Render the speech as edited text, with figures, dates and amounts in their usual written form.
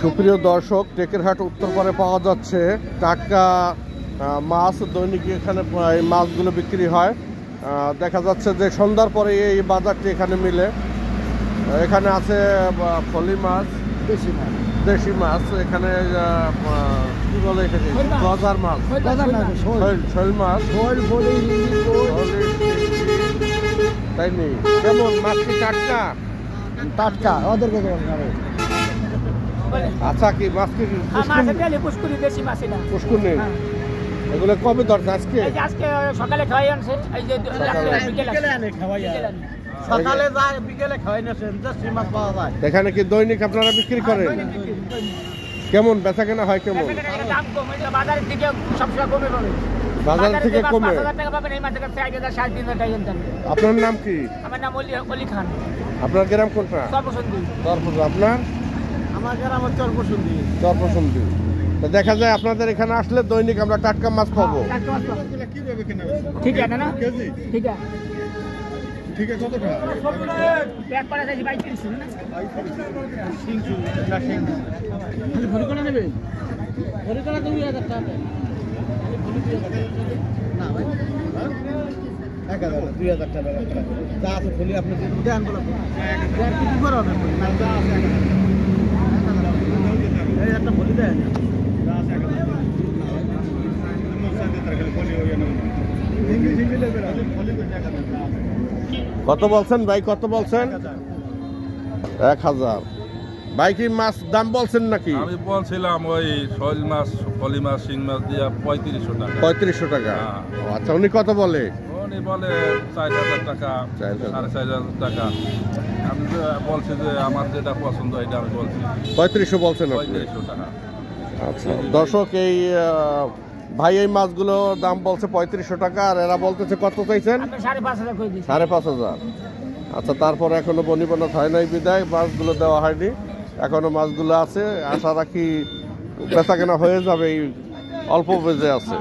সুপ্রিয় দর্শক, টেকেরহাট উত্তরপাড়ে পাওয়া যাচ্ছে টাটকা মাছ। দৈনিক এখানে এই মাছগুলো বিক্রি হয়। দেখা যাচ্ছে যে সন্ধ্যার পরে এই বাজারটি এখানে মিলে। এখানে আছে ফলি মাছ, দেশি মাছ, এখানে কি বলে এখানে গজার মাছ, শৈল মাছ, তাই নেই। কেমন মাছ কি টাটকা? টাটকা ওদেরকে আচ্ছা, কি মাছ কি পুষ্কুনি? এগুলো কবে ধরছে? আজকে সকালে খাওয়াই আনছে, সকালে যায় বিকেলে খাওয়াই নেছেন। দেশি মাছ পাওয়া যায় এখানে। কি দৈনিক আপনারা বিক্রি করেন? কেমন বেচা কেনা হয়? কেমন বাজারের থেকে সবসময় কমে পাবে, বাজার থেকে কমে? আপনার নাম কি? আমার নাম অলি খান। আপনার গ্রাম কোনটা? আপনার? আমার গ্রাম চরপসন্দি। চরপসন্দি। দেখা যায় আপনাদের এখানে আসলে দৈনিক আমরা টাটকা মাছ পাবো। ঠিক আছে না? ঠিক আছে। ঠিক আছে, কত টাকা? প্যাক করা যায় 22 না? সিংচু না সিংচু খালি ভরি করে নেবে। ভরি করে 2000 টাকা। খালি ভরি 2000 না ভাই, 1000 2000 টাকা যা আছে ভরি আপনি দেন বলা। দেন কি করে হবে? না যা আছে 1000 এই একটা ভরি দেন, যা আছে 1000 মোসাইতে তার খালি ভরি হই না। হিন্দি লেবে আছে ভরি করে 1000। কত বলছেন ভাই? কত বলছেন? 1000। ভাই কি মাছ দাম বলছেন নাকি? আমি বলছিলাম ওই শৈল মাছ, ফলি মাছ, শিং মাছ দিয়ে 3500 টাকা। 3500 টাকা? আচ্ছা, উনি কত বলে? উনি বলে 4000 টাকা, 4500 টাকা। আমি বলছি যে আমার যেটা পছন্দ এটা আমি বলছি 3500 বলছেন আপনি? 3500 টাকা। আচ্ছা দর্শক, এই ভাই এই মাছগুলো দাম বলছে 3500 টাকা, আর এরা বলতেছে কত চাইছেন? 5500। আচ্ছা, তারপর এখনো বনিবনা হয় নাই বিদায় মাছগুলো দেওয়া হয়নি, এখনো মাছগুলো আছে। আশা রাখি বেচা কেনা হয়ে যাবে, এই অল্প বেজে আছে।